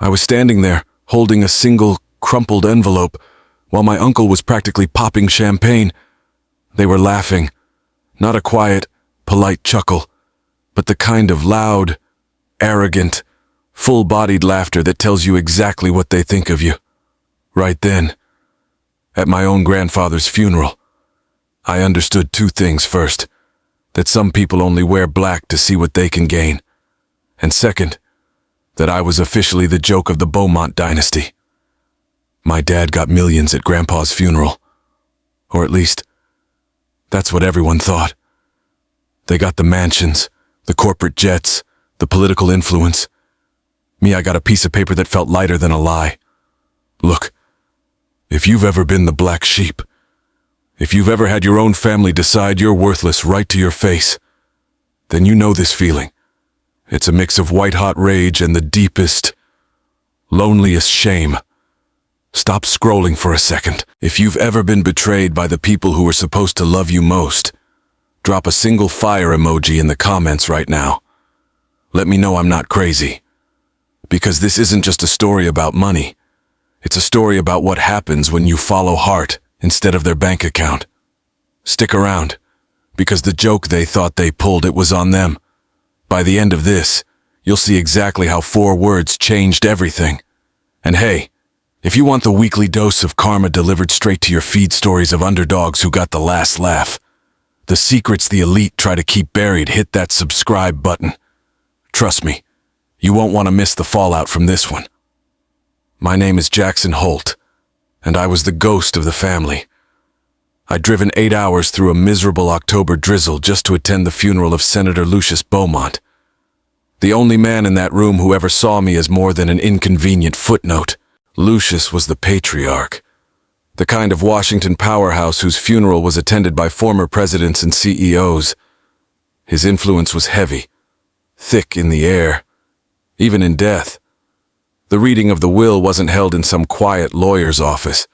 I was standing there, holding a single, crumpled envelope, while my uncle was practically popping champagne. They were laughing. Not a quiet, polite chuckle, but the kind of loud, arrogant, full-bodied laughter that tells you exactly what they think of you. Right then, at my own grandfather's funeral, I understood two things. First, that some people only wear black to see what they can gain. And second, that I was officially the joke of the Beaumont dynasty. My dad got millions at Grandpa's funeral. Or at least, that's what everyone thought. They got the mansions, the corporate jets, the political influence. Me, I got a piece of paper that felt lighter than a lie. Look, if you've ever been the black sheep, if you've ever had your own family decide you're worthless right to your face, then you know this feeling. It's a mix of white-hot rage and the deepest, loneliest shame. Stop scrolling for a second. If you've ever been betrayed by the people who were supposed to love you most, drop a single fire emoji in the comments right now. Let me know I'm not crazy. Because this isn't just a story about money. It's a story about what happens when you follow heart instead of their bank account. Stick around, because the joke they thought they pulled, it was on them. By the end of this, you'll see exactly how 4 words changed everything. And hey, if you want the weekly dose of karma delivered straight to your feed, stories of underdogs who got the last laugh, the secrets the elite try to keep buried, hit that subscribe button. Trust me, you won't want to miss the fallout from this one. My name is Jackson Holt, and I was the ghost of the family. I'd driven 8 hours through a miserable October drizzle just to attend the funeral of Senator Lucius Beaumont. The only man in that room who ever saw me as more than an inconvenient footnote. Lucius was the patriarch, the kind of Washington powerhouse whose funeral was attended by former presidents and CEOs. His influence was heavy, thick in the air, even in death. The reading of the will wasn't held in some quiet lawyer's office.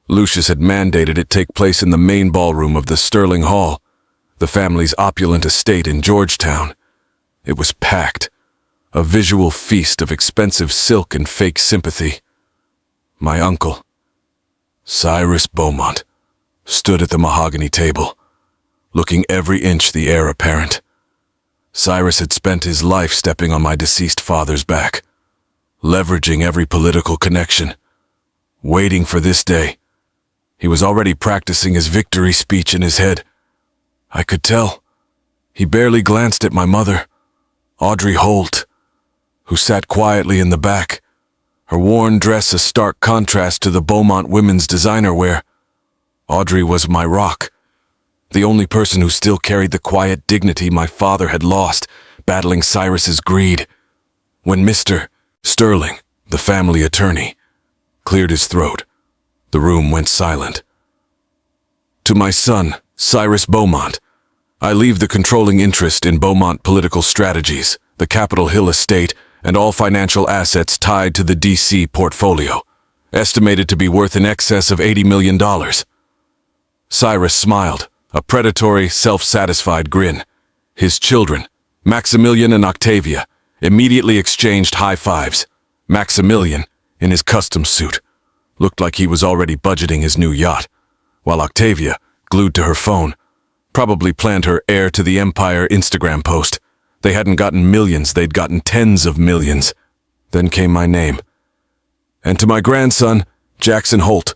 Lucius had mandated it take place in the main ballroom of the Sterling Hall, the family's opulent estate in Georgetown. It was packed, a visual feast of expensive silk and fake sympathy. My uncle, Cyrus Beaumont, stood at the mahogany table, looking every inch the heir apparent. Cyrus had spent his life stepping on my deceased father's back, leveraging every political connection, waiting for this day. He was already practicing his victory speech in his head. I could tell. He barely glanced at my mother, Audrey Holt, who sat quietly in the back, her worn dress a stark contrast to the Beaumont women's designer wear. Audrey was my rock, the only person who still carried the quiet dignity my father had lost, battling Cyrus's greed. When Mr. Sterling, the family attorney, cleared his throat, the room went silent. To my son, Cyrus Beaumont, I leave the controlling interest in Beaumont Political Strategies, the Capitol Hill estate, and all financial assets tied to the D.C. portfolio, estimated to be worth in excess of $80 million. Cyrus smiled, a predatory, self-satisfied grin. His children, Maximilian and Octavia, immediately exchanged high fives. Maximilian, in his custom suit, looked like he was already budgeting his new yacht, while Octavia, glued to her phone, probably planned her heir to the empire Instagram post. They hadn't gotten millions, they'd gotten tens of millions. Then came my name. And to my grandson, Jackson Holt,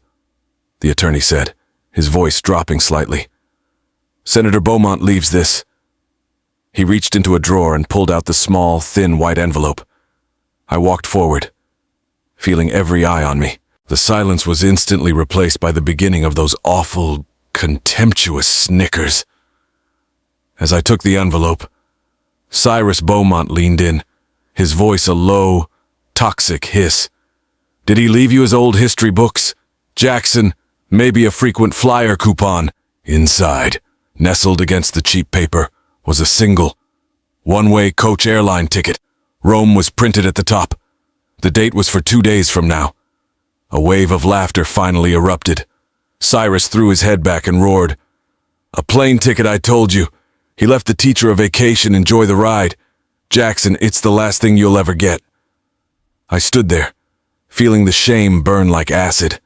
the attorney said, his voice dropping slightly. Senator Beaumont leaves this. He reached into a drawer and pulled out the small, thin white envelope. I walked forward, feeling every eye on me. The silence was instantly replaced by the beginning of those awful, contemptuous snickers. As I took the envelope, Cyrus Beaumont leaned in, his voice a low, toxic hiss. Did he leave you his old history books? Jackson, maybe a frequent flyer coupon. Inside, nestled against the cheap paper, was a single, one-way coach airline ticket. Rome was printed at the top. The date was for 2 days from now. A wave of laughter finally erupted. Cyrus threw his head back and roared. A plane ticket, I told you. He left the teacher a vacation, enjoy the ride. Jackson, it's the last thing you'll ever get. I stood there, feeling the shame burn like acid.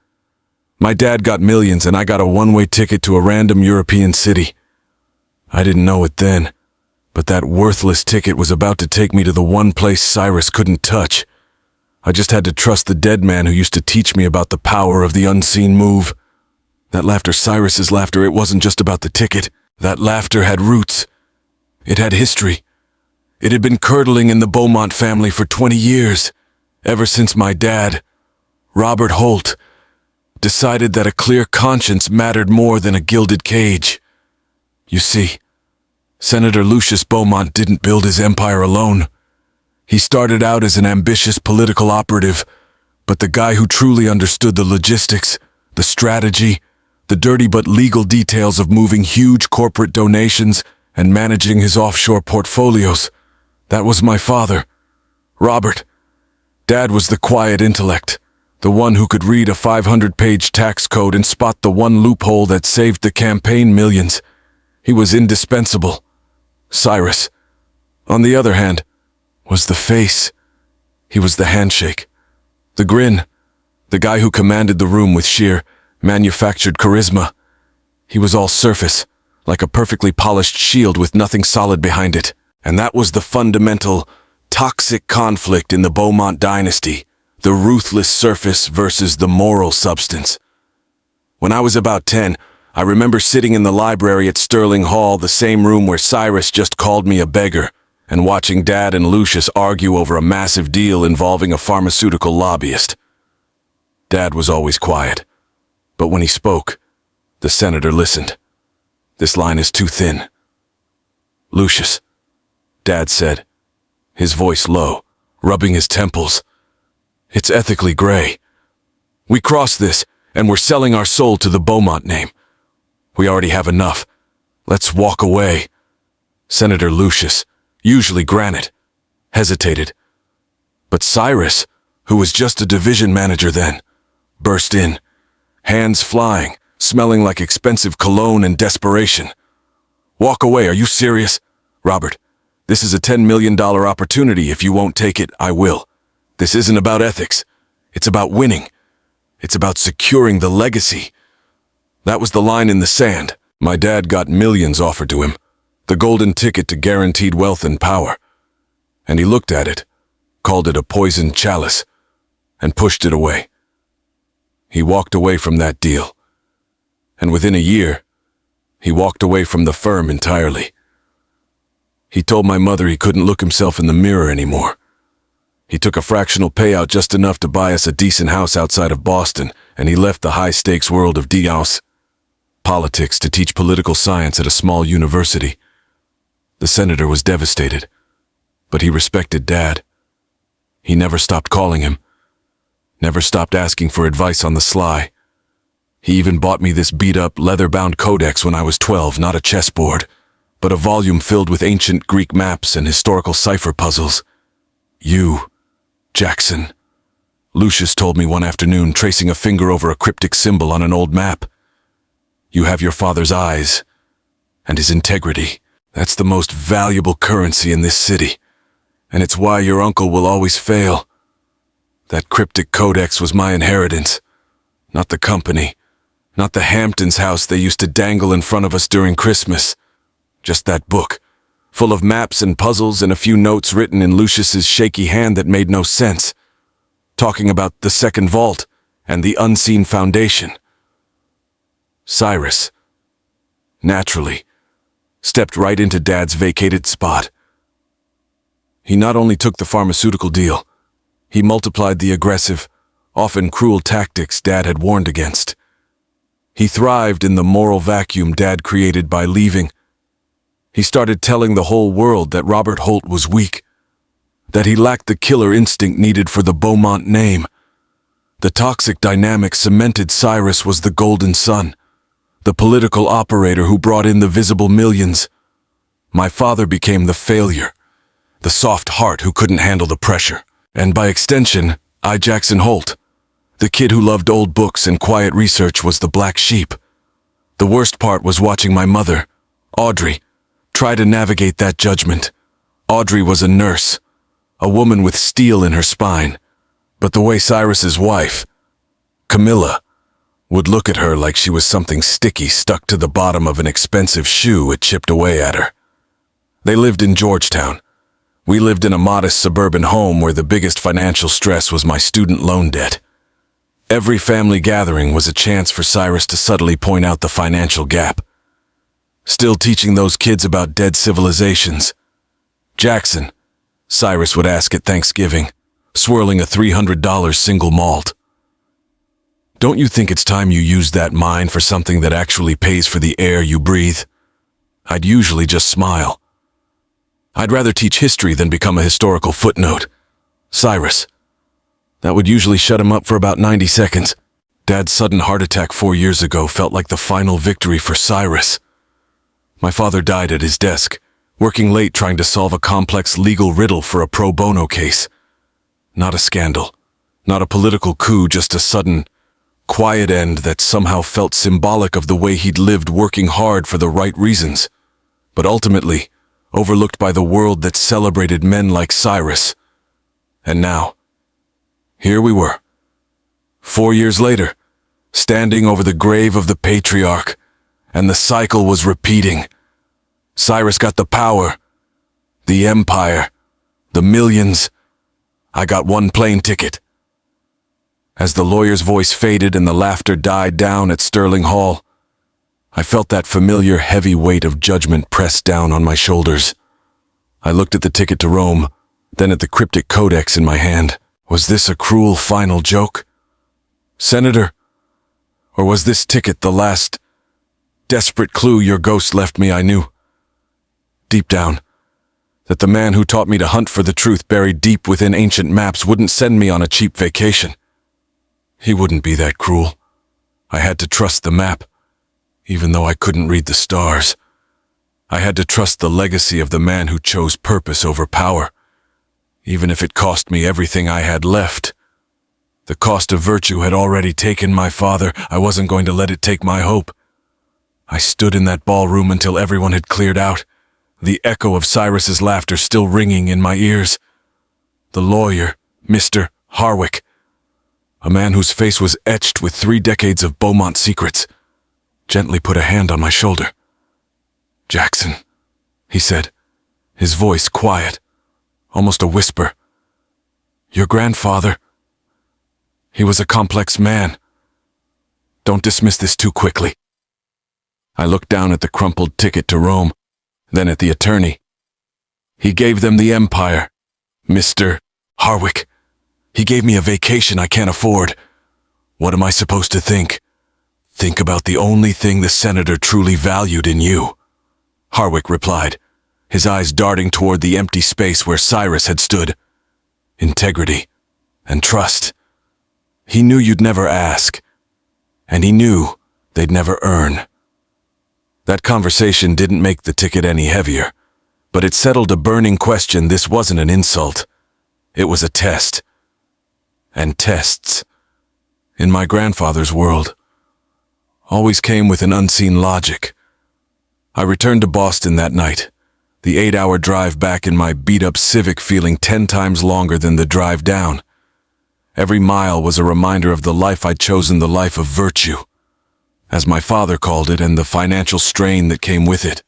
My dad got millions and I got a one-way ticket to a random European city. I didn't know it then, but that worthless ticket was about to take me to the one place Cyrus couldn't touch. I just had to trust the dead man who used to teach me about the power of the unseen move. That laughter, Cyrus's laughter, it wasn't just about the ticket. That laughter had roots. It had history. It had been curdling in the Beaumont family for 20 years, ever since my dad, Robert Holt, decided that a clear conscience mattered more than a gilded cage. You see, Senator Lucius Beaumont didn't build his empire alone. He started out as an ambitious political operative, but the guy who truly understood the logistics, the strategy, the dirty but legal details of moving huge corporate donations and managing his offshore portfolios, that was my father, Robert. Dad was the quiet intellect, the one who could read a 500-page tax code and spot the one loophole that saved the campaign millions. He was indispensable. Cyrus, on the other hand, was the face. He was the handshake, the grin, the guy who commanded the room with sheer, manufactured charisma. He was all surface, like a perfectly polished shield with nothing solid behind it. And that was the fundamental, toxic conflict in the Beaumont dynasty, the ruthless surface versus the moral substance. When I was about 10, I remember sitting in the library at Sterling Hall, the same room where Cyrus just called me a beggar, and watching Dad and Lucius argue over a massive deal involving a pharmaceutical lobbyist. Dad was always quiet, but when he spoke, the senator listened. "This line is too thin." "Lucius," Dad said, his voice low, rubbing his temples. "It's ethically gray. We cross this, and we're selling our soul to the Beaumont name. We already have enough. Let's walk away." Senator Lucius, usually granite, hesitated. But Cyrus, who was just a division manager then, burst in, hands flying, smelling like expensive cologne and desperation. "Walk away, are you serious? Robert, this is a $10 million opportunity. If you won't take it, I will. This isn't about ethics. It's about winning. It's about securing the legacy." That was the line in the sand. My dad got millions offered to him, the golden ticket to guaranteed wealth and power. And he looked at it, called it a poisoned chalice, and pushed it away. He walked away from that deal. And within a year, he walked away from the firm entirely. He told my mother he couldn't look himself in the mirror anymore. He took a fractional payout, just enough to buy us a decent house outside of Boston, and he left the high-stakes world of politics to teach political science at a small university. The senator was devastated, but he respected Dad. He never stopped calling him, never stopped asking for advice on the sly. He even bought me this beat-up, leather-bound codex when I was 12, not a chessboard, but a volume filled with ancient Greek maps and historical cipher puzzles. "You, Jackson," Lucius told me one afternoon, tracing a finger over a cryptic symbol on an old map. "You have your father's eyes, and his integrity. That's the most valuable currency in this city, and it's why your uncle will always fail. That cryptic codex was my inheritance, not the company, not the Hamptons house they used to dangle in front of us during Christmas. Just that book, full of maps and puzzles and a few notes written in Lucius's shaky hand that made no sense, talking about the second vault and the unseen foundation." Cyrus, naturally, stepped right into Dad's vacated spot. He not only took the pharmaceutical deal, he multiplied the aggressive, often cruel tactics Dad had warned against. He thrived in the moral vacuum Dad created by leaving. He started telling the whole world that Robert Holt was weak, that he lacked the killer instinct needed for the Beaumont name. The toxic dynamic cemented Cyrus was the golden son, the political operator who brought in the visible millions. My father became the failure, the soft heart who couldn't handle the pressure. And by extension, I, Jackson Holt, the kid who loved old books and quiet research, was the black sheep. The worst part was watching my mother, Audrey, try to navigate that judgment. Audrey was a nurse, a woman with steel in her spine, But the way Cyrus's wife, Camilla, would look at her like she was something sticky stuck to the bottom of an expensive shoe it chipped away at her. They lived in Georgetown. We lived in a modest suburban home where the biggest financial stress was my student loan debt. Every family gathering was a chance for Cyrus to subtly point out the financial gap. Still teaching those kids about dead civilizations. Jackson, Cyrus would ask at Thanksgiving, swirling a $300 single malt. Don't you think it's time you used that mind for something that actually pays for the air you breathe? I'd usually just smile. I'd rather teach history than become a historical footnote. Cyrus. That would usually shut him up for about 90 seconds. Dad's sudden heart attack 4 years ago felt like the final victory for Cyrus. My father died at his desk, working late trying to solve a complex legal riddle for a pro bono case. Not a scandal, not a political coup, just a sudden, quiet end that somehow felt symbolic of the way he'd lived working hard for the right reasons, but ultimately overlooked by the world that celebrated men like Cyrus. And now, here we were, 4 years later, standing over the grave of the patriarch, and the cycle was repeating. Cyrus got the power, the empire, the millions. I got one plane ticket. As the lawyer's voice faded and the laughter died down at Sterling Hall, I felt that familiar heavy weight of judgment pressed down on my shoulders. I looked at the ticket to Rome, then at the cryptic codex in my hand. Was this a cruel final joke? Senator, or was this ticket the last desperate clue your ghost left me I knew? Deep down, that the man who taught me to hunt for the truth buried deep within ancient maps wouldn't send me on a cheap vacation. He wouldn't be that cruel. I had to trust the map, even though I couldn't read the stars. I had to trust the legacy of the man who chose purpose over power, even if it cost me everything I had left. The cost of virtue had already taken my father. I wasn't going to let it take my hope. I stood in that ballroom until everyone had cleared out, the echo of Cyrus's laughter still ringing in my ears. The lawyer, Mr. Harwick, a man whose face was etched with 3 decades of Beaumont secrets, gently put a hand on my shoulder. "Jackson," he said, his voice quiet, almost a whisper. "Your grandfather, he was a complex man. Don't dismiss this too quickly." I looked down at the crumpled ticket to Rome, then at the attorney. He gave them the empire, Mr. Harwick. He gave me a vacation I can't afford. What am I supposed to think? Think about the only thing the senator truly valued in you. Harwick replied, his eyes darting toward the empty space where Cyrus had stood. Integrity and trust. He knew you'd never ask, and he knew they'd never earn. That conversation didn't make the ticket any heavier, but it settled a burning question. This wasn't an insult. It was a test. And tests, in my grandfather's world, always came with an unseen logic. I returned to Boston that night, the 8-hour drive back in my beat-up Civic feeling 10 times longer than the drive down. Every mile was a reminder of the life I'd chosen, the life of virtue, as my father called it, and the financial strain that came with it.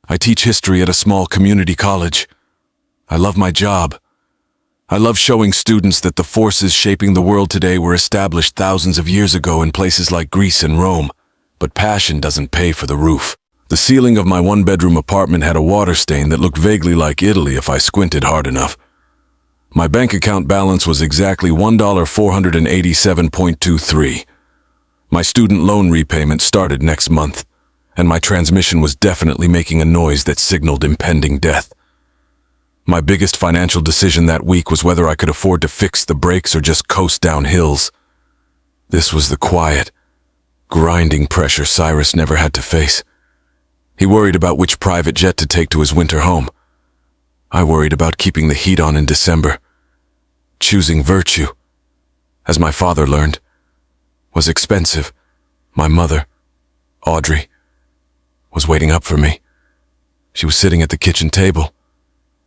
I teach history at a small community college. I love my job. I love showing students that the forces shaping the world today were established thousands of years ago in places like Greece and Rome. But passion doesn't pay for the roof. The ceiling of my 1-bedroom apartment had a water stain that looked vaguely like Italy if I squinted hard enough. My bank account balance was exactly $1,487.23. My student loan repayment started next month, and my transmission was definitely making a noise that signaled impending death. My biggest financial decision that week was whether I could afford to fix the brakes or just coast down hills. This was the quiet, grinding pressure Cyrus never had to face. He worried about which private jet to take to his winter home. I worried about keeping the heat on in December. Choosing virtue, as my father learned, was expensive. My mother, Audrey, was waiting up for me. She was sitting at the kitchen table,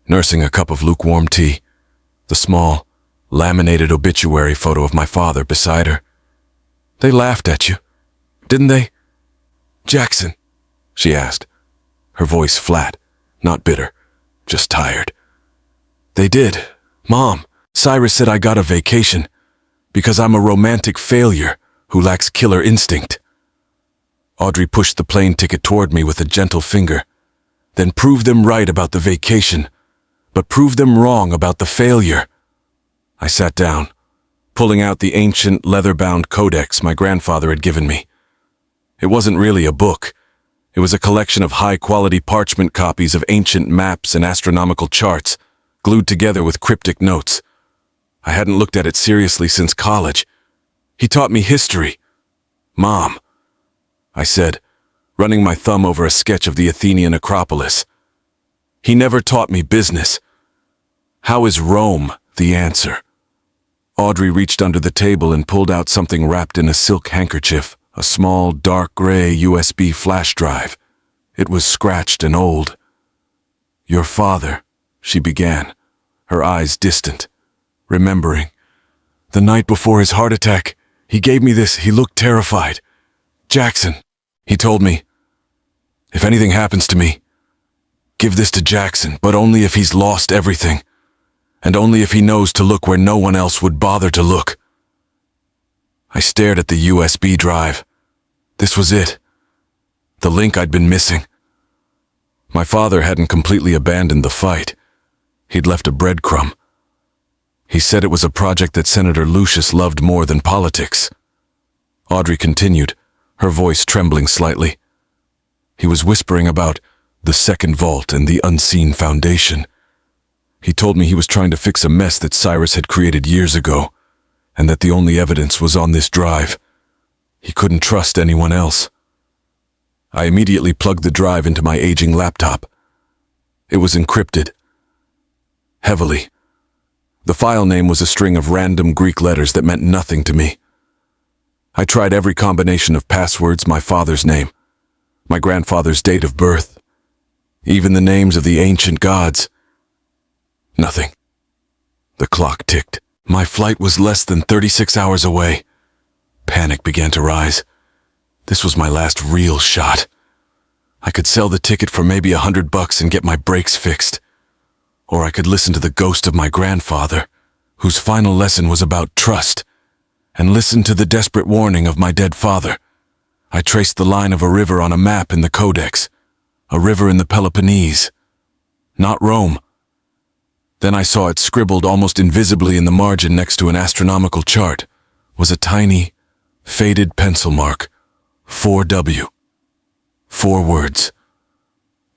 nursing a cup of lukewarm tea, the small, laminated obituary photo of my father beside her. "They laughed at you, didn't they, Jackson?" she asked, her voice flat, not bitter, just tired. "They did, Mom. Cyrus said I got a vacation because I'm a romantic failure who lacks killer instinct." Audrey pushed the plane ticket toward me with a gentle finger. "Then prove them right about the vacation, but prove them wrong about the failure." I sat down, pulling out the ancient leather-bound codex my grandfather had given me. It wasn't really a book. It was a collection of high-quality parchment copies of ancient maps and astronomical charts, glued together with cryptic notes. I hadn't looked at it seriously since college. "He taught me history, Mom," I said, running my thumb over a sketch of the Athenian Acropolis. "He never taught me business. How is Rome the answer?" Audrey reached under the table and pulled out something wrapped in a silk handkerchief, a small, dark gray USB flash drive. It was scratched and old. "Your father," she began, her eyes distant, remembering. "The night before his heart attack, he gave me this. He looked terrified. Jackson," he told me, "if anything happens to me, give this to Jackson, but only if he's lost everything, and only if he knows to look where no one else would bother to look." I stared at the USB drive. This was it. The link I'd been missing. My father hadn't completely abandoned the fight. He'd left a breadcrumb. He said it was a project that Senator Lucius loved more than politics. Audrey continued, her voice trembling slightly. He was whispering about the second vault and the unseen foundation. He told me he was trying to fix a mess that Cyrus had created years ago, and that the only evidence was on this drive. He couldn't trust anyone else. I immediately plugged the drive into my aging laptop. It was encrypted. Heavily. The file name was a string of random Greek letters that meant nothing to me. I tried every combination of passwords, my father's name, my grandfather's date of birth, even the names of the ancient gods. Nothing. The clock ticked. My flight was less than 36 hours away. Panic began to rise. This was my last real shot. I could sell the ticket for maybe $100 and get my brakes fixed. Or I could listen to the ghost of my grandfather, whose final lesson was about trust, and listen to the desperate warning of my dead father. I traced the line of a river on a map in the Codex, a river in the Peloponnese, not Rome. Then I saw it scribbled almost invisibly in the margin next to an astronomical chart, was a tiny, faded pencil mark, 4W. 4 words.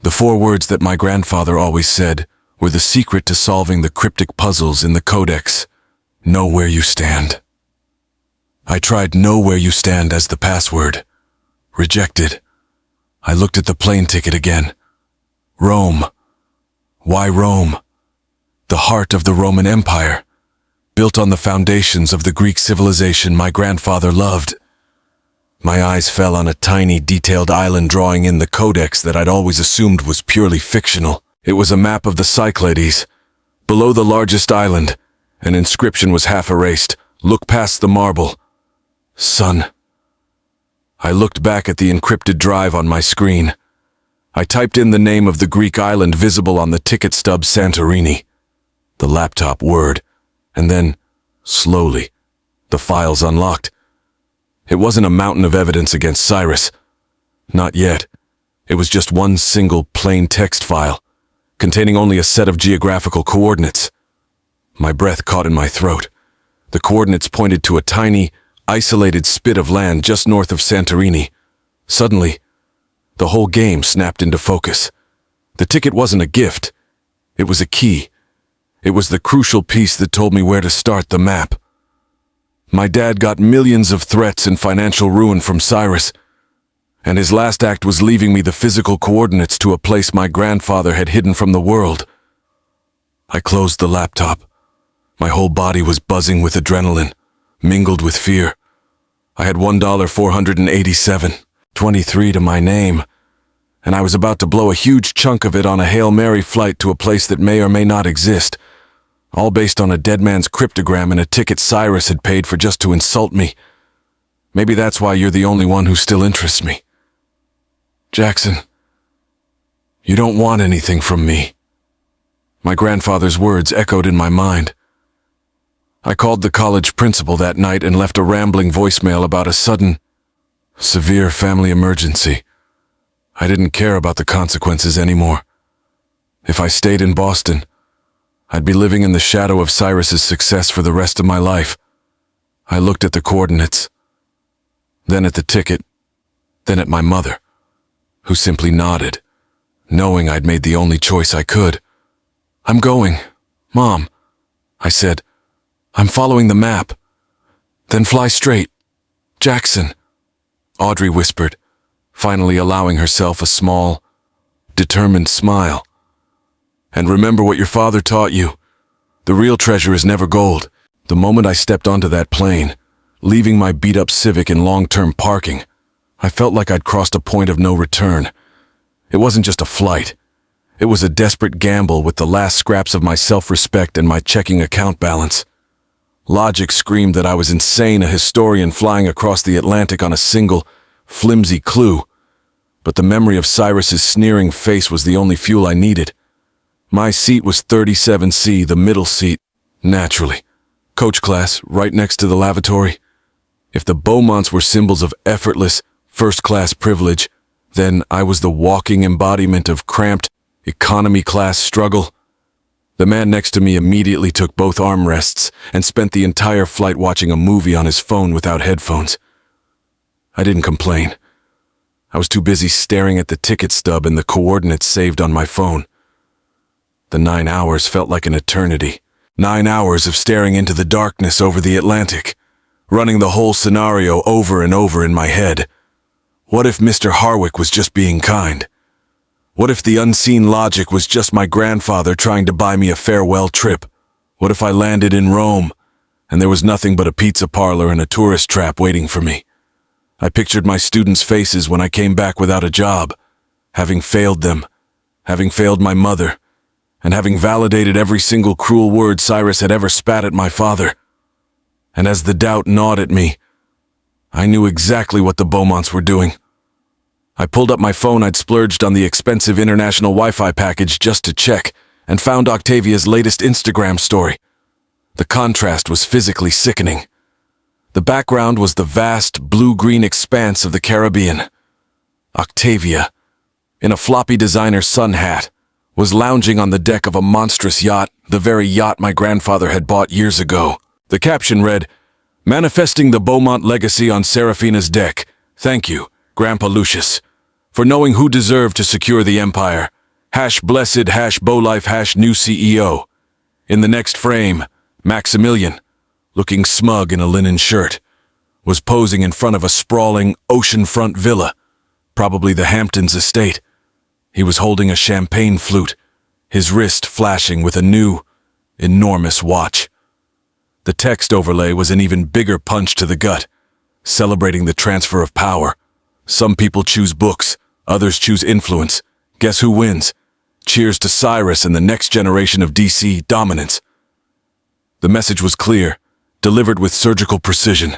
The 4 words that my grandfather always said were the secret to solving the cryptic puzzles in the Codex. Know where you stand. I tried know where you stand as the password. Rejected. I looked at the plane ticket again. Rome. Why Rome? The heart of the Roman Empire, built on the foundations of the Greek civilization my grandfather loved. My eyes fell on a tiny, detailed island drawing in the Codex that I'd always assumed was purely fictional. It was a map of the Cyclades. Below the largest island, an inscription was half erased. Look past the marble. Son. I looked back at the encrypted drive on my screen. I typed in the name of the Greek island visible on the ticket stub Santorini. The laptop whirred, and then, slowly, the files unlocked. It wasn't a mountain of evidence against Cyrus. Not yet. It was just one single plain text file, containing only a set of geographical coordinates. My breath caught in my throat. The coordinates pointed to a tiny, isolated spit of land just north of Santorini. Suddenly, the whole game snapped into focus. The ticket wasn't a gift. It was a key. It was the crucial piece that told me where to start the map. My dad got millions of threats and financial ruin from Cyrus, and his last act was leaving me the physical coordinates to a place my grandfather had hidden from the world. I closed the laptop. My whole body was buzzing with adrenaline, mingled with fear. I had $1,487.23 to my name, and I was about to blow a huge chunk of it on a Hail Mary flight to a place that may or may not exist. All based on a dead man's cryptogram and a ticket Cyrus had paid for just to insult me. Maybe that's why you're the only one who still interests me. Jackson, you don't want anything from me. My grandfather's words echoed in my mind. I called the college principal that night and left a rambling voicemail about a sudden, severe family emergency. I didn't care about the consequences anymore. If I stayed in Boston, I'd be living in the shadow of Cyrus's success for the rest of my life. I looked at the coordinates, then at the ticket, then at my mother, who simply nodded, knowing I'd made the only choice I could. I'm going, Mom, I said. I'm following the map. Then fly straight. Jackson, Audrey whispered, finally allowing herself a small, determined smile. And remember what your father taught you. The real treasure is never gold. The moment I stepped onto that plane, leaving my beat-up Civic in long-term parking, I felt like I'd crossed a point of no return. It wasn't just a flight. It was a desperate gamble with the last scraps of my self-respect and my checking account balance. Logic screamed that I was insane, a historian flying across the Atlantic on a single, flimsy clue. But the memory of Cyrus's sneering face was the only fuel I needed. My seat was 37C, the middle seat, naturally. Coach class, right next to the lavatory. If the Beaumonts were symbols of effortless, first-class privilege, then I was the walking embodiment of cramped, economy-class struggle. The man next to me immediately took both armrests and spent the entire flight watching a movie on his phone without headphones. I didn't complain. I was too busy staring at the ticket stub and the coordinates saved on my phone. The 9 hours felt like an eternity. 9 hours of staring into the darkness over the Atlantic, running the whole scenario over and over in my head. What if Mr. Harwick was just being kind? What if the unseen logic was just my grandfather trying to buy me a farewell trip? What if I landed in Rome, and there was nothing but a pizza parlor and a tourist trap waiting for me? I pictured my students' faces when I came back without a job, having failed them, having failed my mother, and having validated every single cruel word Cyrus had ever spat at my father. And as the doubt gnawed at me, I knew exactly what the Beaumonts were doing. I pulled up my phone. I'd splurged on the expensive international Wi-Fi package just to check, and found Octavia's latest Instagram story. The contrast was physically sickening. The background was the vast blue-green expanse of the Caribbean. Octavia, in a floppy designer sun hat, was lounging on the deck of a monstrous yacht, the very yacht my grandfather had bought years ago. The caption read, "Manifesting the Beaumont legacy on Serafina's deck. Thank you, Grandpa Lucius, for knowing who deserved to secure the empire. #blessed, #Beaulife, #new CEO. In the next frame, Maximilian, looking smug in a linen shirt, was posing in front of a sprawling oceanfront villa, probably the Hamptons estate. He was holding a champagne flute, his wrist flashing with a new, enormous watch. The text overlay was an even bigger punch to the gut, celebrating the transfer of power. Some people choose books, others choose influence. Guess who wins? Cheers to Cyrus and the next generation of DC dominance." The message was clear, delivered with surgical precision.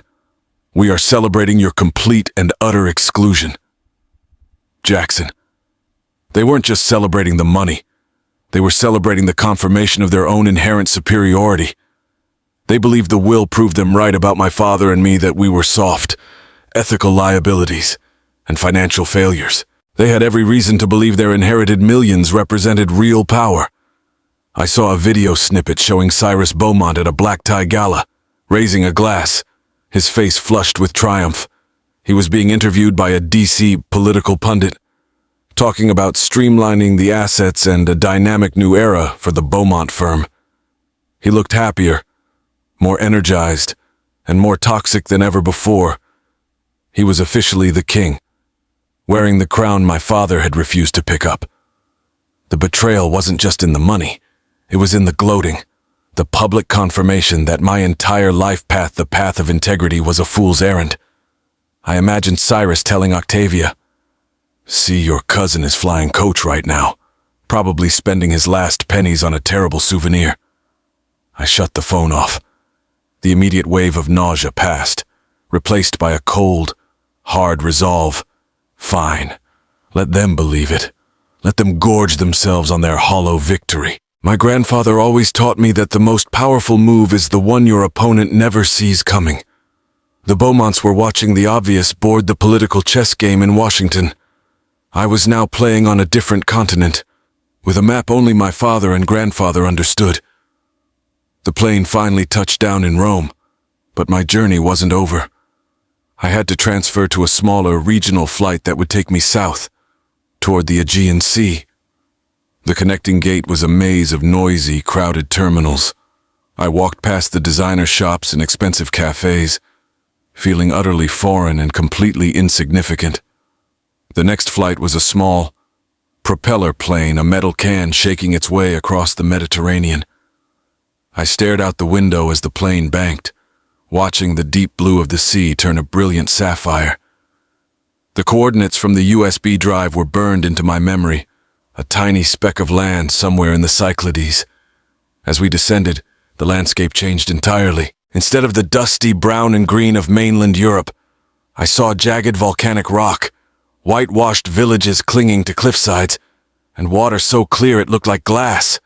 "We are celebrating your complete and utter exclusion." Jackson. They weren't just celebrating the money. They were celebrating the confirmation of their own inherent superiority. They believed the will proved them right about my father and me, that we were soft, ethical liabilities, and financial failures. They had every reason to believe their inherited millions represented real power. I saw a video snippet showing Cyrus Beaumont at a black tie gala, raising a glass, his face flushed with triumph. He was being interviewed by a DC political pundit, talking about streamlining the assets and a dynamic new era for the Beaumont firm. He looked happier, more energized, and more toxic than ever before. He was officially the king, wearing the crown my father had refused to pick up. The betrayal wasn't just in the money, it was in the gloating, the public confirmation that my entire life path, the path of integrity, was a fool's errand. I imagined Cyrus telling Octavia, "See, your cousin is flying coach right now, probably spending his last pennies on a terrible souvenir." I shut the phone off. The immediate wave of nausea passed, replaced by a cold, hard resolve. Fine. Let them believe it. Let them gorge themselves on their hollow victory. My grandfather always taught me that the most powerful move is the one your opponent never sees coming. The Beaumonts were watching the obvious board the political chess game in Washington. I was now playing on a different continent, with a map only my father and grandfather understood. The plane finally touched down in Rome, but my journey wasn't over. I had to transfer to a smaller regional flight that would take me south, toward the Aegean Sea. The connecting gate was a maze of noisy, crowded terminals. I walked past the designer shops and expensive cafes, feeling utterly foreign and completely insignificant. The next flight was a small propeller plane, a metal can shaking its way across the Mediterranean. I stared out the window as the plane banked, watching the deep blue of the sea turn a brilliant sapphire. The coordinates from the USB drive were burned into my memory, a tiny speck of land somewhere in the Cyclades. As we descended, the landscape changed entirely. Instead of the dusty brown and green of mainland Europe, I saw jagged volcanic rock, whitewashed villages clinging to cliffsides, and water so clear it looked like glass.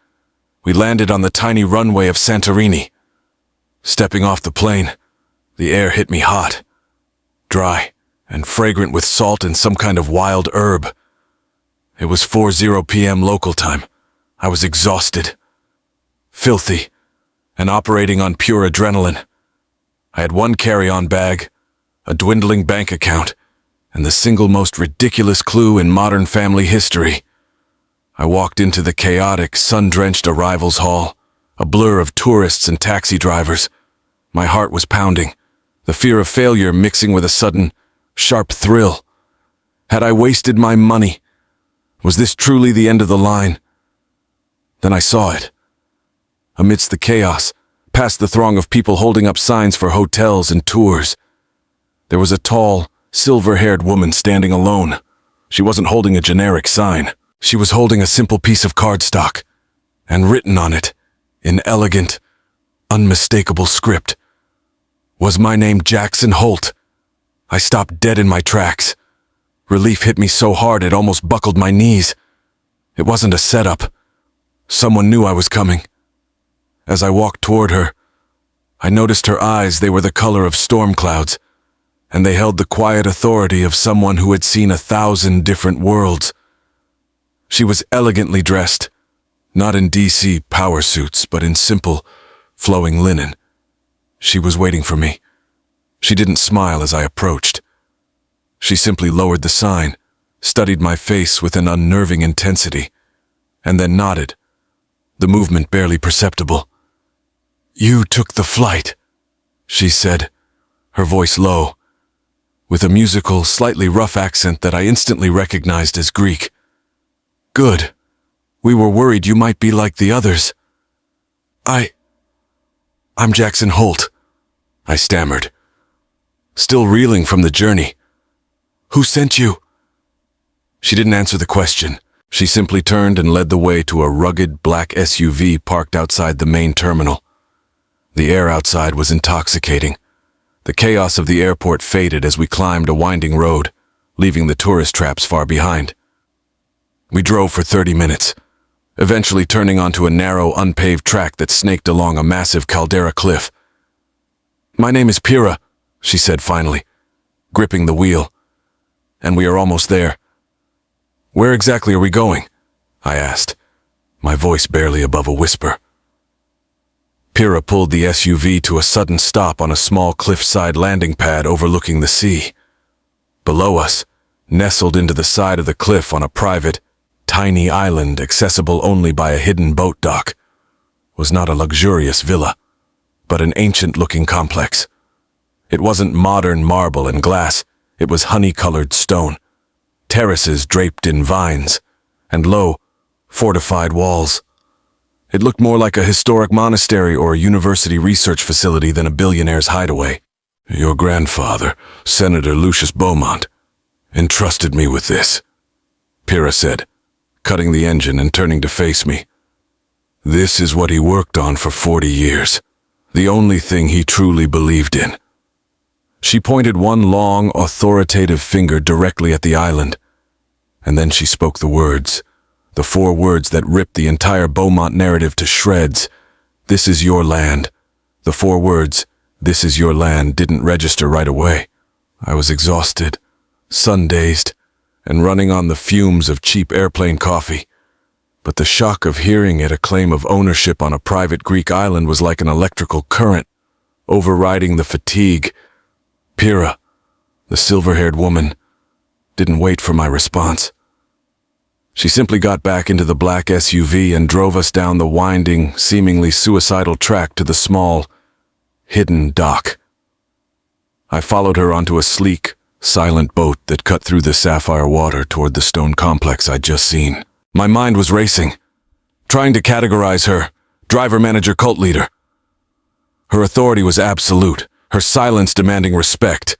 We landed on the tiny runway of Santorini. Stepping off the plane, the air hit me hot, dry, and fragrant with salt and some kind of wild herb. It was 4:00 p.m. local time. I was exhausted, filthy, and operating on pure adrenaline. I had one carry-on bag, a dwindling bank account, and the single most ridiculous clue in modern family history. I walked into the chaotic, sun-drenched arrivals hall, a blur of tourists and taxi drivers. My heart was pounding, the fear of failure mixing with a sudden, sharp thrill. Had I wasted my money? Was this truly the end of the line? Then I saw it. Amidst the chaos, past the throng of people holding up signs for hotels and tours, there was a tall, silver-haired woman standing alone. She wasn't holding a generic sign. She was holding a simple piece of cardstock, and written on it, in elegant, unmistakable script, was my name Jackson Holt. I stopped dead in my tracks. Relief hit me so hard it almost buckled my knees. It wasn't a setup. Someone knew I was coming. As I walked toward her, I noticed her eyes. They were the color of storm clouds, and they held the quiet authority of someone who had seen 1,000 different worlds. She was elegantly dressed, not in DC power suits, but in simple, flowing linen. She was waiting for me. She didn't smile as I approached. She simply lowered the sign, studied my face with an unnerving intensity, and then nodded, the movement barely perceptible. "You took the flight," she said, her voice low, with a musical, slightly rough accent that I instantly recognized as Greek. "Good. We were worried you might be like the others." I'm Jackson Holt," I stammered, still reeling from the journey. "Who sent you?" She didn't answer the question. She simply turned and led the way to a rugged black SUV parked outside the main terminal. The air outside was intoxicating. The chaos of the airport faded as we climbed a winding road, leaving the tourist traps far behind. We drove for 30 minutes, eventually turning onto a narrow, unpaved track that snaked along a massive caldera cliff. "My name is Pira," she said finally, gripping the wheel. "And we are almost there." "Where exactly are we going?" I asked, my voice barely above a whisper. Pira pulled the SUV to a sudden stop on a small cliffside landing pad overlooking the sea. Below us, nestled into the side of the cliff on a private, tiny island accessible only by a hidden boat dock, was not a luxurious villa, but an ancient-looking complex. It wasn't modern marble and glass, it was honey-colored stone, terraces draped in vines, and low, fortified walls. It looked more like a historic monastery or a university research facility than a billionaire's hideaway. "Your grandfather, Senator Lucius Beaumont, entrusted me with this," Pira said, cutting the engine and turning to face me. This is what he worked on for 40 years. The only thing he truly believed in. She pointed one long, authoritative finger directly at the island, and then she spoke the words, the 4 words that ripped the entire Beaumont narrative to shreds. This is your land. The 4 words, this is your land, didn't register right away. I was exhausted, sun-dazed, and running on the fumes of cheap airplane coffee. But the shock of hearing it, a claim of ownership on a private Greek island, was like an electrical current, overriding the fatigue. Pyrrha, the silver-haired woman, didn't wait for my response. She simply got back into the black SUV and drove us down the winding, seemingly suicidal track to the small, hidden dock. I followed her onto a sleek, silent boat that cut through the sapphire water toward the stone complex I'd just seen. My mind was racing, trying to categorize her, driver-manager cult leader. Her authority was absolute, her silence demanding respect.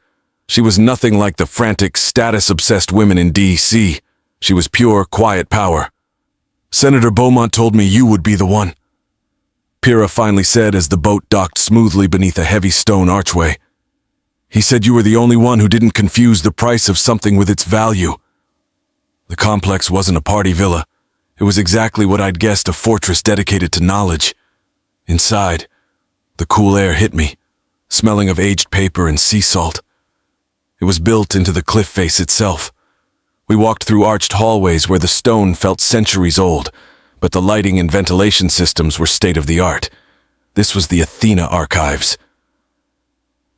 She was nothing like the frantic, status-obsessed women in D.C. She was pure, quiet power. Senator Beaumont told me you would be the one, Pyrrha finally said as the boat docked smoothly beneath a heavy stone archway. He said you were the only one who didn't confuse the price of something with its value. The complex wasn't a party villa. It was exactly what I'd guessed, a fortress dedicated to knowledge. Inside, the cool air hit me, smelling of aged paper and sea salt. It was built into the cliff face itself. We walked through arched hallways where the stone felt centuries old, but the lighting and ventilation systems were state-of-the-art. This was the Athena Archives.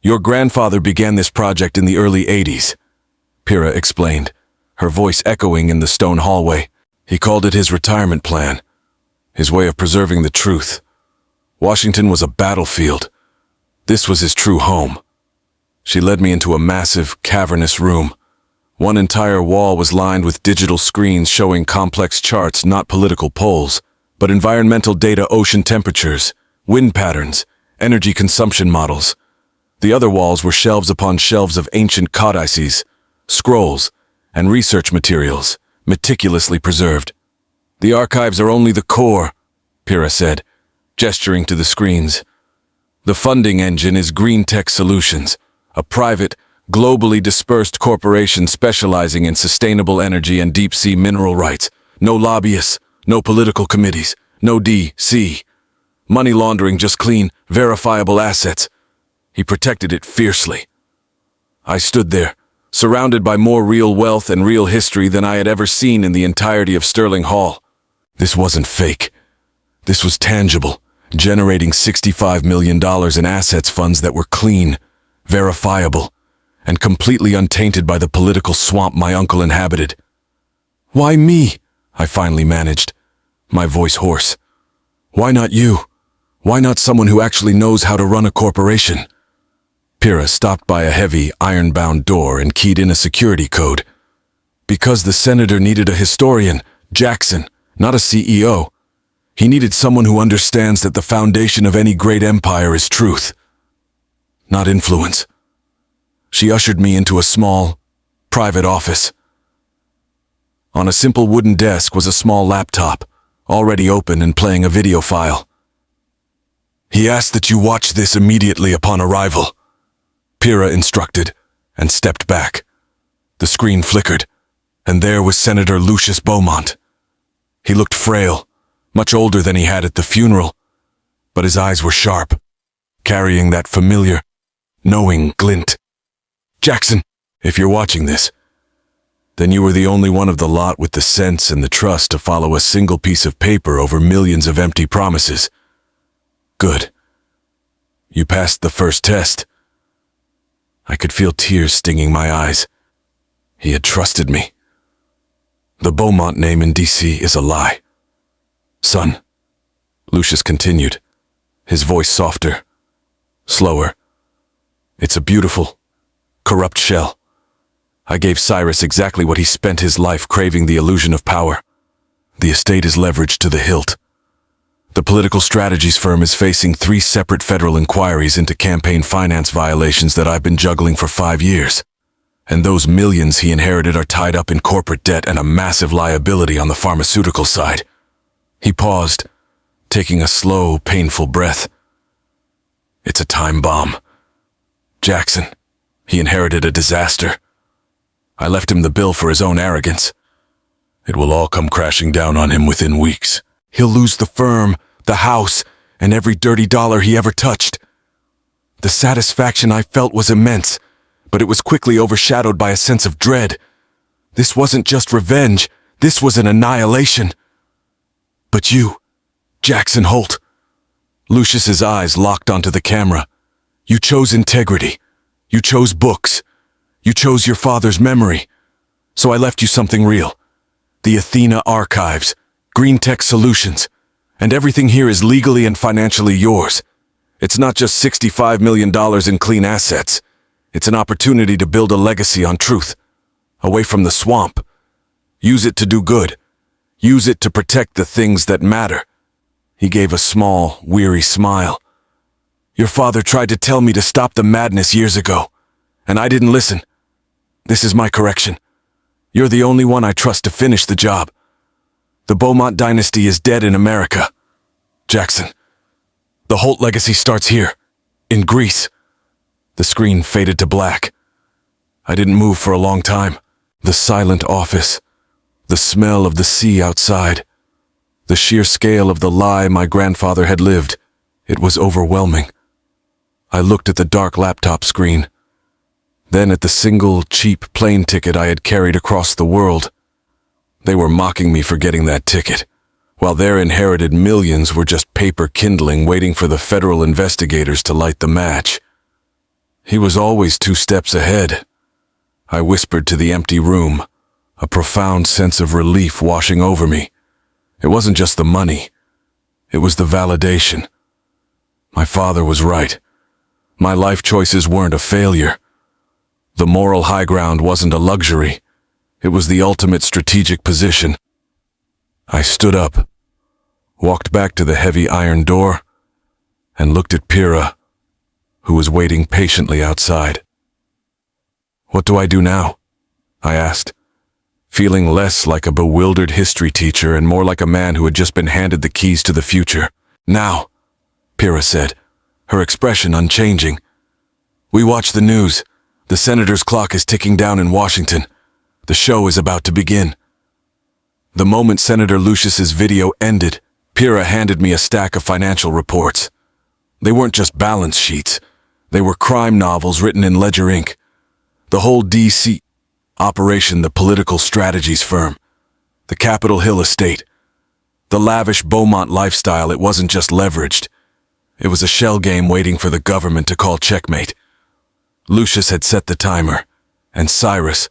Your grandfather began this project in the early 80s, Pyrrha explained, her voice echoing in the stone hallway. He called it his retirement plan, his way of preserving the truth. Washington was a battlefield. This was his true home. She led me into a massive, cavernous room. One entire wall was lined with digital screens showing complex charts, not political polls, but environmental data, ocean temperatures, wind patterns, energy consumption models. The other walls were shelves upon shelves of ancient codices, scrolls, and research materials, meticulously preserved. The archives are only the core, Pyrrha said, gesturing to the screens. The funding engine is Green Tech Solutions, a private, globally dispersed corporation specializing in sustainable energy and deep-sea mineral rights. No lobbyists, no political committees, no D.C. money laundering, just clean, verifiable assets. He protected it fiercely. I stood there, surrounded by more real wealth and real history than I had ever seen in the entirety of Sterling Hall. This wasn't fake. This was tangible, generating $65 million in assets funds that were clean, verifiable, and completely untainted by the political swamp my uncle inhabited. Why me? I finally managed, my voice hoarse. Why not you? Why not someone who actually knows how to run a corporation? Pyrrha stopped by a heavy, iron-bound door and keyed in a security code. Because the senator needed a historian, Jackson, not a CEO. He needed someone who understands that the foundation of any great empire is truth, not influence. She ushered me into a small, private office. On a simple wooden desk was a small laptop, already open and playing a video file. He asked that you watch this immediately upon arrival, Pyrrha instructed, and stepped back. The screen flickered, and there was Senator Lucius Beaumont. He looked frail, much older than he had at the funeral, but his eyes were sharp, carrying that familiar, knowing glint. Jackson, if you're watching this, then you were the only one of the lot with the sense and the trust to follow a single piece of paper over millions of empty promises. Good. You passed the first test. I could feel tears stinging my eyes. He had trusted me. The Beaumont name in D.C. is a lie. Son, Lucius continued, his voice softer, slower. It's a beautiful, corrupt shell. I gave Cyrus exactly what he spent his life craving, the illusion of power. The estate is leveraged to the hilt. The political strategies firm is facing 3 separate federal inquiries into campaign finance violations that I've been juggling for 5 years. And those millions he inherited are tied up in corporate debt and a massive liability on the pharmaceutical side. He paused, taking a slow, painful breath. It's a time bomb. Jackson, he inherited a disaster. I left him the bill for his own arrogance. It will all come crashing down on him within weeks. He'll lose the firm, the house, and every dirty dollar he ever touched. The satisfaction I felt was immense, but it was quickly overshadowed by a sense of dread. This wasn't just revenge, this was an annihilation. But you, Jackson Holt. Lucius's eyes locked onto the camera. You chose integrity. You chose books. You chose your father's memory. So I left you something real. The Athena Archives, Green Tech Solutions, and everything here is legally and financially yours. It's not just $65 million in clean assets. It's an opportunity to build a legacy on truth, away from the swamp. Use it to do good. Use it to protect the things that matter. He gave a small, weary smile. Your father tried to tell me to stop the madness years ago, and I didn't listen. This is my correction. You're the only one I trust to finish the job. The Beaumont dynasty is dead in America. Jackson, the Holt legacy starts here, in Greece. The screen faded to black. I didn't move for a long time. The silent office, the smell of the sea outside, the sheer scale of the lie my grandfather had lived. It was overwhelming. I looked at the dark laptop screen, then at the single, cheap plane ticket I had carried across the world. They were mocking me for getting that ticket, while their inherited millions were just paper kindling waiting for the federal investigators to light the match. He was always 2 steps ahead. I whispered to the empty room, a profound sense of relief washing over me. It wasn't just the money. It was the validation. My father was right. My life choices weren't a failure. The moral high ground wasn't a luxury. It was the ultimate strategic position. I stood up, walked back to the heavy iron door, and looked at Pyrrha, who was waiting patiently outside. What do I do now? I asked, feeling less like a bewildered history teacher and more like a man who had just been handed the keys to the future. Now, Pyrrha said, her expression unchanging. We watch the news. The senator's clock is ticking down in Washington. The show is about to begin. The moment Senator Lucius's video ended, Pyrrha handed me a stack of financial reports. They weren't just balance sheets. They were crime novels written in ledger ink. The whole D.C. operation, the political strategies firm, the Capitol Hill estate, the lavish Beaumont lifestyle, it wasn't just leveraged. It was a shell game waiting for the government to call checkmate. Lucius had set the timer, and Cyrus,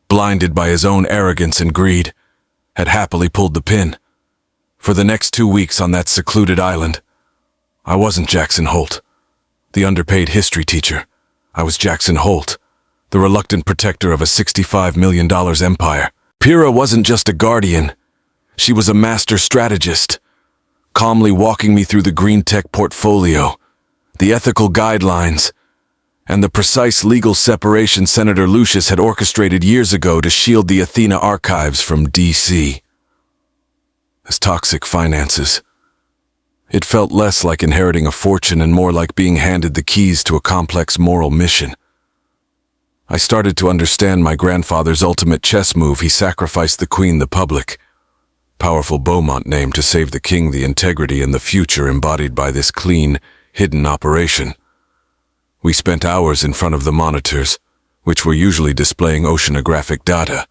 blinded by his own arrogance and greed, had happily pulled the pin. For the next 2 weeks on that secluded island, I wasn't Jackson Holt, the underpaid history teacher. I was Jackson Holt, the reluctant protector of a $65 million empire. Pyrrha wasn't just a guardian. She was a master strategist, calmly walking me through the green tech portfolio, the ethical guidelines, and the precise legal separation Senator Lucius had orchestrated years ago to shield the Athena Archives from D.C. as toxic finances. It felt less like inheriting a fortune and more like being handed the keys to a complex moral mission. I started to understand my grandfather's ultimate chess move. He sacrificed the queen, the public. Powerful Beaumont name to save the king, the integrity and the future embodied by this clean, hidden operation. We spent hours in front of the monitors, which were usually displaying oceanographic data,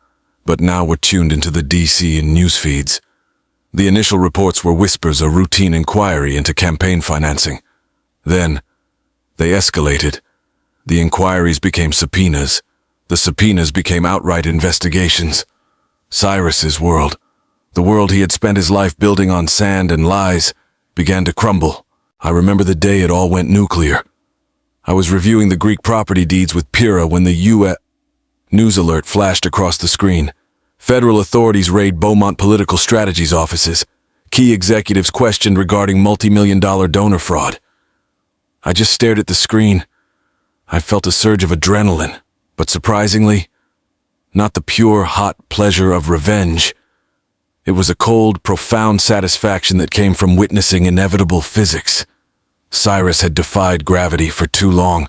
but now were tuned into the DC and news feeds. The initial reports were whispers, a routine inquiry into campaign financing. Then, they escalated. The inquiries became subpoenas. The subpoenas became outright investigations. Cyrus's world, the world he had spent his life building on sand and lies, began to crumble. I remember the day it all went nuclear. I was reviewing the Greek property deeds with Pyrrha when the U.S. news alert flashed across the screen. Federal authorities raid Beaumont political strategies offices. Key executives questioned regarding multi-million-dollar donor fraud. I just stared at the screen. I felt a surge of adrenaline, but surprisingly, not the pure, hot pleasure of revenge. It was a cold, profound satisfaction that came from witnessing inevitable physics. Cyrus had defied gravity for too long.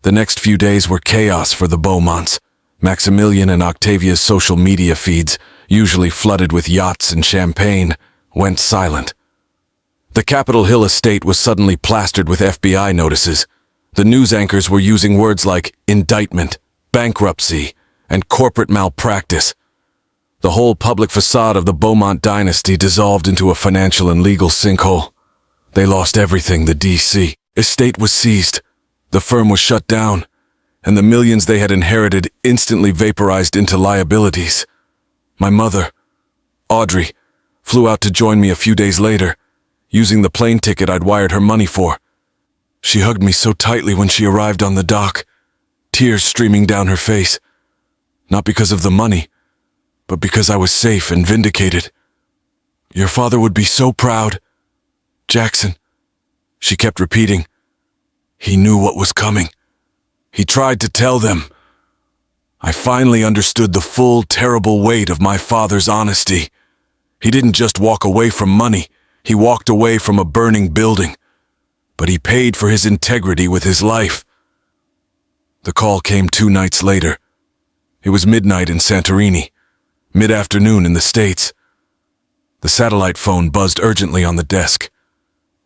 The next few days were chaos for the Beaumonts. Maximilian and Octavia's social media feeds, usually flooded with yachts and champagne, went silent. The Capitol Hill estate was suddenly plastered with FBI notices. The news anchors were using words like indictment, bankruptcy, and corporate malpractice. The whole public facade of the Beaumont dynasty dissolved into a financial and legal sinkhole. They lost everything. The D.C. estate was seized. The firm was shut down, and the millions they had inherited instantly vaporized into liabilities. My mother, Audrey, flew out to join me a few days later, using the plane ticket I'd wired her money for. She hugged me so tightly when she arrived on the dock, tears streaming down her face. Not because of the money, but because I was safe and vindicated. Your father would be so proud. Jackson, she kept repeating. He knew what was coming. He tried to tell them. I finally understood the full, terrible weight of my father's honesty. He didn't just walk away from money. He walked away from a burning building. But he paid for his integrity with his life. The call came 2 nights later. It was midnight in Santorini, mid-afternoon in the States. The satellite phone buzzed urgently on the desk.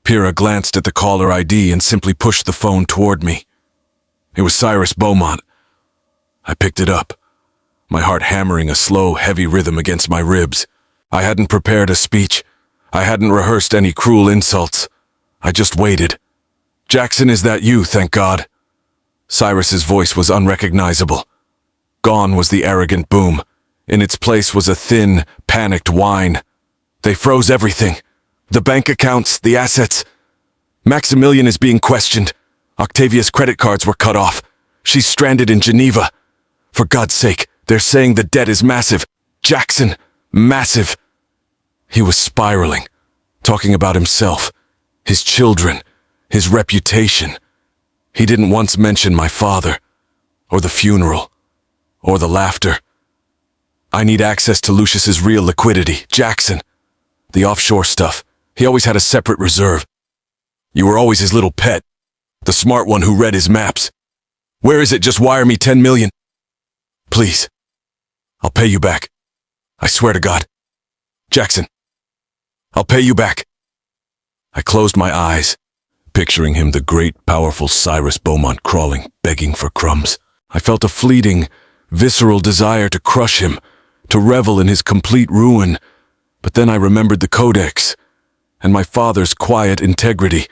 Pyrrha glanced at the caller ID and simply pushed the phone toward me. It was Cyrus Beaumont. I picked it up, my heart hammering a slow, heavy rhythm against my ribs. I hadn't prepared a speech. I hadn't rehearsed any cruel insults. I just waited. Jackson, is that you, thank God? Cyrus's voice was unrecognizable. Gone was the arrogant boom. In its place was a thin, panicked whine. They froze everything. The bank accounts, the assets. Maximilian is being questioned. Octavia's credit cards were cut off. She's stranded in Geneva. For God's sake, they're saying the debt is massive. Jackson, massive. He was spiraling, talking about himself, his children, his reputation. He didn't once mention my father, or the funeral, or the laughter. I need access to Lucius's real liquidity, Jackson. The offshore stuff. He always had a separate reserve. You were always his little pet, the smart one who read his maps. Where is it? Just wire me 10 million. Please. I'll pay you back. I swear to God. Jackson. I'll pay you back. I closed my eyes, picturing him, the great, powerful Cyrus Beaumont, crawling, begging for crumbs. I felt a fleeting, visceral desire to crush him, to revel in his complete ruin. But then I remembered the Codex, and my father's quiet integrity.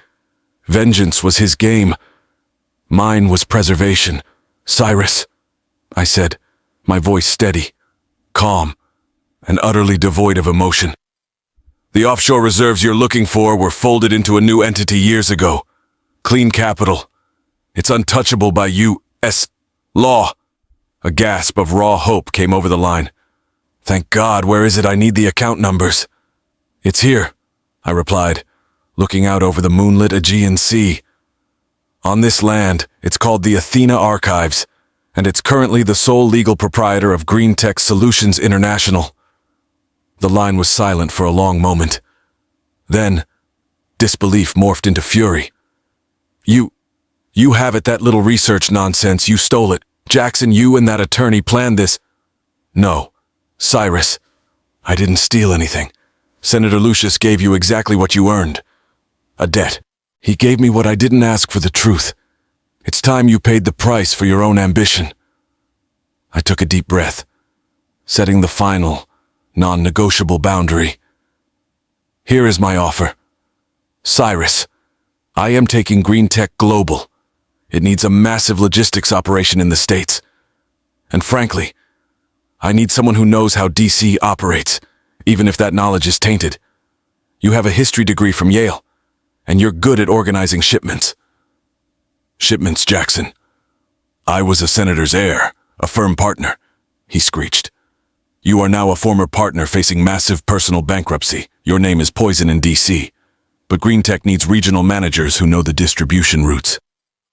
Vengeance was his game. Mine was preservation. Cyrus, I said, my voice steady, calm, and utterly devoid of emotion. The offshore reserves you're looking for were folded into a new entity years ago. Clean capital. It's untouchable by U.S. law. A gasp of raw hope came over the line. Thank God, where is it? I need the account numbers. It's here, I replied, looking out over the moonlit Aegean Sea. On this land, it's called the Athena Archives, and it's currently the sole legal proprietor of Green Tech Solutions International. The line was silent for a long moment. Then, disbelief morphed into fury. You have it, that little research nonsense. You stole it. Jackson, you and that attorney planned this. No, Cyrus, I didn't steal anything. Senator Lucius gave you exactly what you earned. A debt. He gave me what I didn't ask for, the truth. It's time you paid the price for your own ambition. I took a deep breath, setting the final, non-negotiable boundary. Here is my offer. Cyrus, I am taking Green Tech global. It needs a massive logistics operation in the States. And frankly, I need someone who knows how DC operates, even if that knowledge is tainted. You have a history degree from Yale, and you're good at organizing shipments. Shipments, Jackson. I was a senator's heir, a firm partner, he screeched. You are now a former partner facing massive personal bankruptcy. Your name is poison in DC. But Green Tech needs regional managers who know the distribution routes.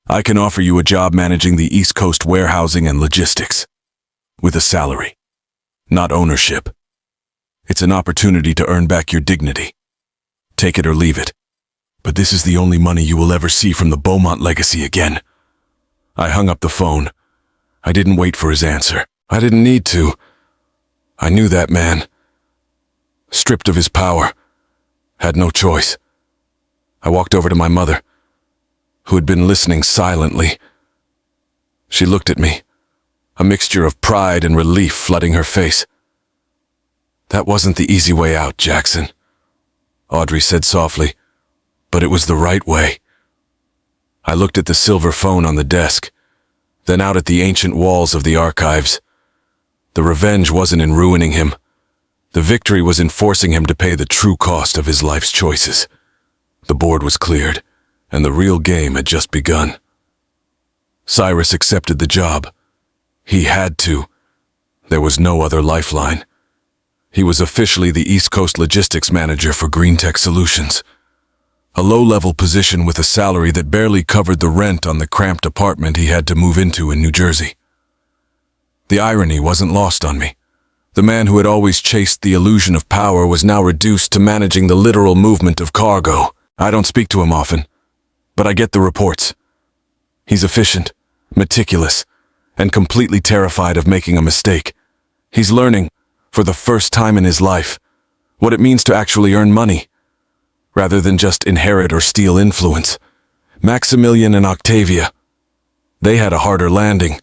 I can offer you a job managing the East Coast warehousing and logistics. With a salary. Not ownership. It's an opportunity to earn back your dignity. Take it or leave it. But this is the only money you will ever see from the Beaumont legacy again." I hung up the phone. I didn't wait for his answer. I didn't need to. I knew that man. Stripped of his power. Had no choice. I walked over to my mother, who had been listening silently. She looked at me, a mixture of pride and relief flooding her face. "That wasn't the easy way out, Jackson," Audrey said softly, "but it was the right way." I looked at the silver phone on the desk, then out at the ancient walls of the archives. The revenge wasn't in ruining him. The victory was in forcing him to pay the true cost of his life's choices. The board was cleared, and the real game had just begun. Cyrus accepted the job. He had to. There was no other lifeline. He was officially the East Coast logistics manager for Green Tech Solutions, a low-level position with a salary that barely covered the rent on the cramped apartment he had to move into in New Jersey. The irony wasn't lost on me. The man who had always chased the illusion of power was now reduced to managing the literal movement of cargo. I don't speak to him often, but I get the reports. He's efficient, meticulous, and completely terrified of making a mistake. He's learning, for the first time in his life, what it means to actually earn money, rather than just inherit or steal influence. Maximilian and Octavia, they had a harder landing.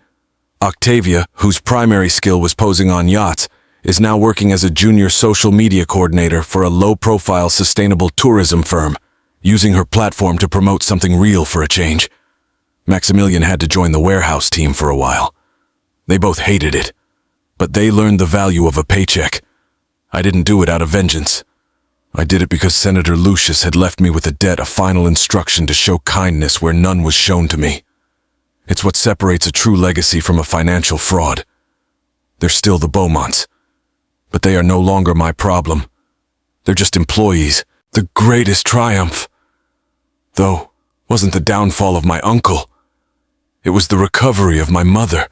Octavia, whose primary skill was posing on yachts, is now working as a junior social media coordinator for a low-profile sustainable tourism firm, using her platform to promote something real for a change. Maximilian had to join the warehouse team for a while. They both hated it, but they learned the value of a paycheck. I didn't do it out of vengeance. I did it because Senator Lucius had left me with a debt of final instruction to show kindness where none was shown to me. It's what separates a true legacy from a financial fraud. They're still the Beaumonts, but they are no longer my problem. They're just employees. The greatest triumph, though, wasn't the downfall of my uncle. It was the recovery of my mother.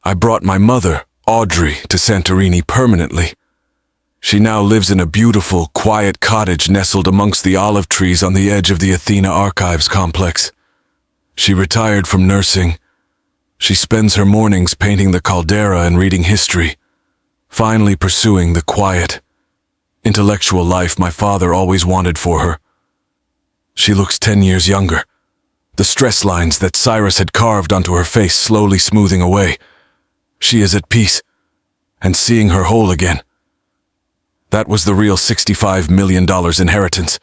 I brought my mother, Audrey, to Santorini permanently. She now lives in a beautiful, quiet cottage nestled amongst the olive trees on the edge of the Athena Archives complex. She retired from nursing. She spends her mornings painting the caldera and reading history, finally pursuing the quiet, intellectual life my father always wanted for her. She looks 10 years younger, the stress lines that Cyrus had carved onto her face slowly smoothing away. She is at peace, and seeing her whole again. That was the real $65 million inheritance.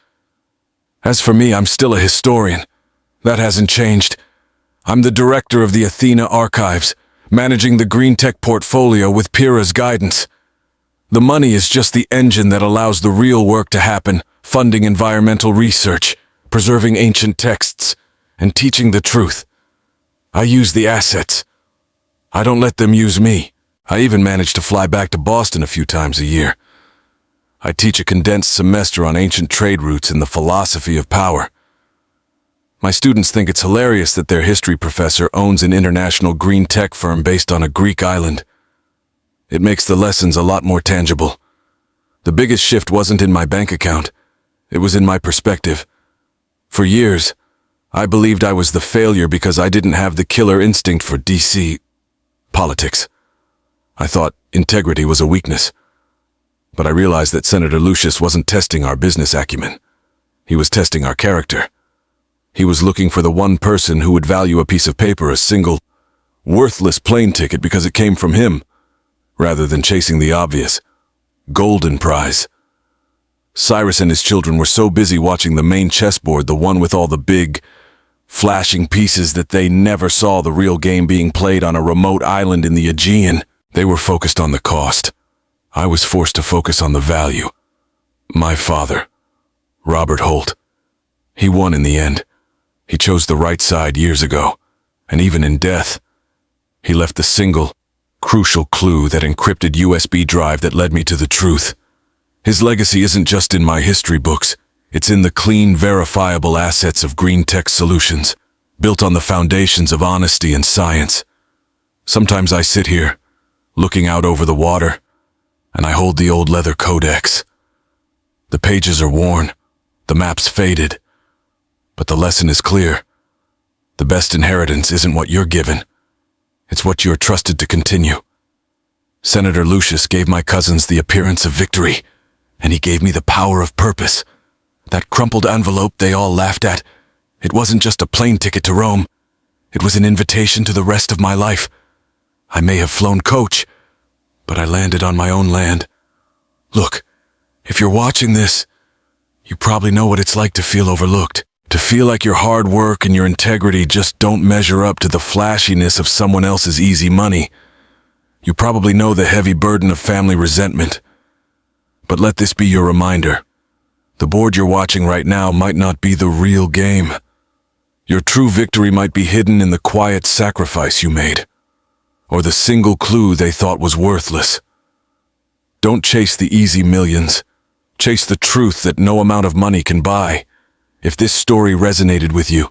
As for me, I'm still a historian. That hasn't changed. I'm the director of the Athena Archives, managing the green tech portfolio with Pyrrha's guidance. The money is just the engine that allows the real work to happen, funding environmental research, preserving ancient texts, and teaching the truth. I use the assets. I don't let them use me. I even manage to fly back to Boston a few times a year. I teach a condensed semester on ancient trade routes and the philosophy of power. My students think it's hilarious that their history professor owns an international green tech firm based on a Greek island. It makes the lessons a lot more tangible. The biggest shift wasn't in my bank account. It was in my perspective. For years, I believed I was the failure because I didn't have the killer instinct for DC politics. I thought integrity was a weakness. But I realized that Senator Lucius wasn't testing our business acumen. He was testing our character. He was looking for the one person who would value a piece of paper, a single, worthless plane ticket because it came from him, rather than chasing the obvious, golden prize. Cyrus and his children were so busy watching the main chessboard, the one with all the big, flashing pieces, that they never saw the real game being played on a remote island in the Aegean. They were focused on the cost. I was forced to focus on the value. My father, Robert Holt, he won in the end. He chose the right side years ago, and even in death, he left the single, crucial clue, that encrypted USB drive that led me to the truth. His legacy isn't just in my history books. It's in the clean, verifiable assets of Green Tech Solutions, built on the foundations of honesty and science. Sometimes I sit here, looking out over the water, and I hold the old leather codex. The pages are worn, the maps faded, but the lesson is clear. The best inheritance isn't what you're given. It's what you're trusted to continue. Senator Lucius gave my cousins the appearance of victory, and he gave me the power of purpose. That crumpled envelope they all laughed at, it wasn't just a plane ticket to Rome. It was an invitation to the rest of my life. I may have flown coach, but I landed on my own land. Look, if you're watching this, you probably know what it's like to feel overlooked. To feel like your hard work and your integrity just don't measure up to the flashiness of someone else's easy money. You probably know the heavy burden of family resentment. But let this be your reminder. The board you're watching right now might not be the real game. Your true victory might be hidden in the quiet sacrifice you made, or the single clue they thought was worthless. Don't chase the easy millions. Chase the truth that no amount of money can buy. If this story resonated with you,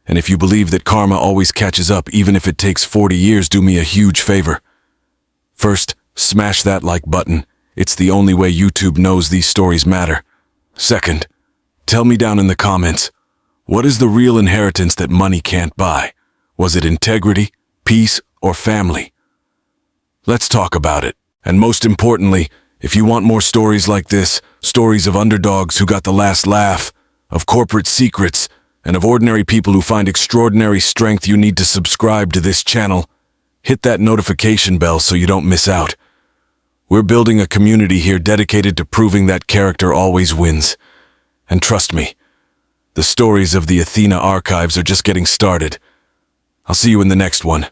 and if you believe that karma always catches up even if it takes 40 years, do me a huge favor. First, smash that like button. It's the only way YouTube knows these stories matter. Second, tell me down in the comments, what is the real inheritance that money can't buy? Was it integrity, peace, or family? Let's talk about it. And most importantly, if you want more stories like this, stories of underdogs who got the last laugh, of corporate secrets, and of ordinary people who find extraordinary strength, you need to subscribe to this channel. Hit that notification bell so you don't miss out. We're building a community here dedicated to proving that character always wins. And trust me, the stories of the Athena archives are just getting started. I'll see you in the next one.